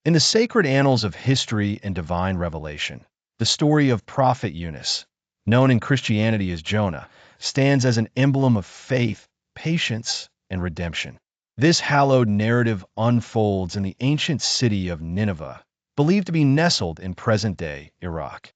In the sacred annals of history and divine revelation, the story of Prophet Yunus, known in Christianity as Jonah, stands as an emblem of faith, patience, and redemption. This hallowed narrative unfolds in the ancient city of Nineveh, believed to be nestled in present-day Iraq.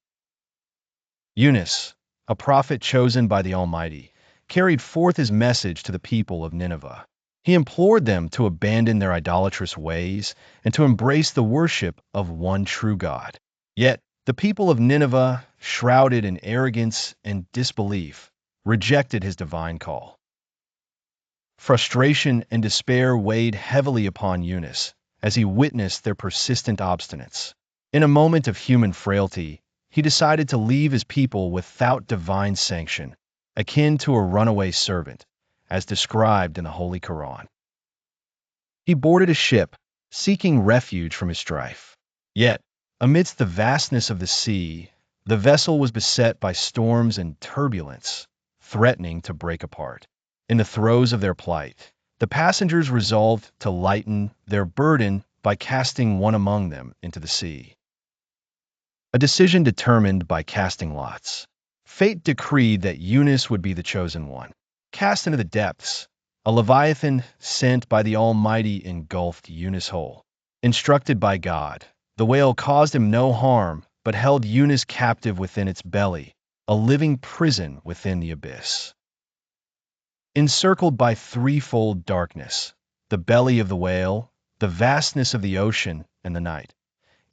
Younus, a prophet chosen by the Almighty, carried forth his message to the people of Nineveh. He implored them to abandon their idolatrous ways and to embrace the worship of one true God. Yet, the people of Nineveh, shrouded in arrogance and disbelief, rejected his divine call. Frustration and despair weighed heavily upon Younus as he witnessed their persistent obstinance. In a moment of human frailty, he decided to leave his people without divine sanction, akin to a runaway servant, as described in the Holy Quran. He boarded a ship, seeking refuge from his strife. Yet, amidst the vastness of the sea, the vessel was beset by storms and turbulence, threatening to break apart. In the throes of their plight, the passengers resolved to lighten their burden by casting one among them into the sea. A decision determined by casting lots. Fate decreed that Younus would be the chosen one. Cast into the depths, a leviathan sent by the Almighty engulfed Younus whole. Instructed by God, the whale caused him no harm, but held Younus captive within its belly, a living prison within the abyss. Encircled by threefold darkness, the belly of the whale, the vastness of the ocean, and the night,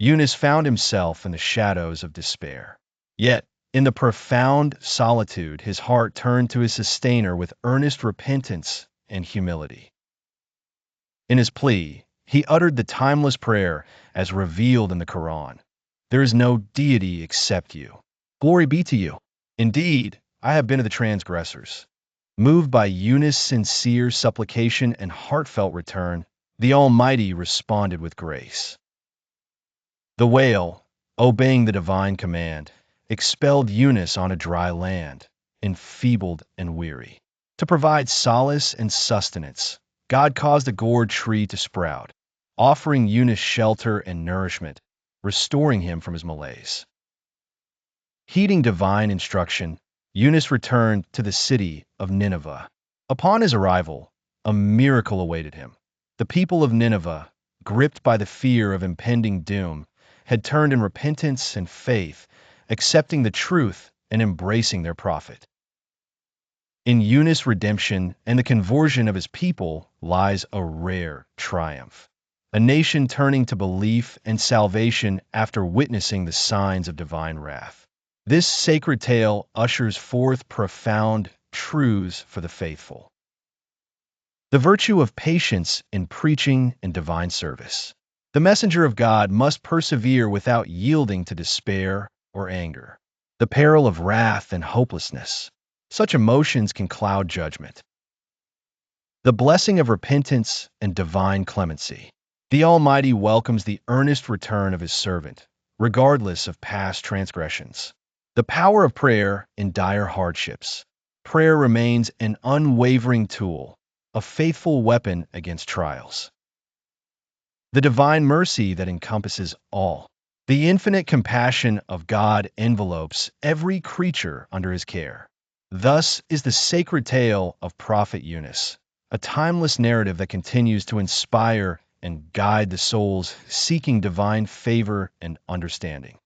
Younus found himself in the shadows of despair. Yet, in the profound solitude, his heart turned to his sustainer with earnest repentance and humility. In his plea, he uttered the timeless prayer as revealed in the Quran. There is no deity except you. Glory be to you. Indeed, I have been of the transgressors. Moved by Younus' sincere supplication and heartfelt return, the Almighty responded with grace. The whale, obeying the divine command, expelled Younus on a dry land, enfeebled and weary. To provide solace and sustenance, God caused a gourd tree to sprout, offering Younus shelter and nourishment, restoring him from his malaise. Heeding divine instruction, Younus returned to the city of Nineveh. Upon his arrival, a miracle awaited him. The people of Nineveh, gripped by the fear of impending doom, had turned in repentance and faith, accepting the truth and embracing their prophet. In Younus' redemption and the conversion of his people lies a rare triumph. A nation turning to belief and salvation after witnessing the signs of divine wrath. This sacred tale ushers forth profound truths for the faithful. The virtue of patience in preaching and divine service. The messenger of God must persevere without yielding to despair or anger. The peril of wrath and hopelessness. Such emotions can cloud judgment. The blessing of repentance and divine clemency. The Almighty welcomes the earnest return of his servant, regardless of past transgressions. The power of prayer in dire hardships. Prayer remains an unwavering tool, a faithful weapon against trials. The divine mercy that encompasses all. The infinite compassion of God envelopes every creature under his care. Thus is the sacred tale of Prophet Yunus, a timeless narrative that continues to inspire and guide the souls seeking divine favor and understanding.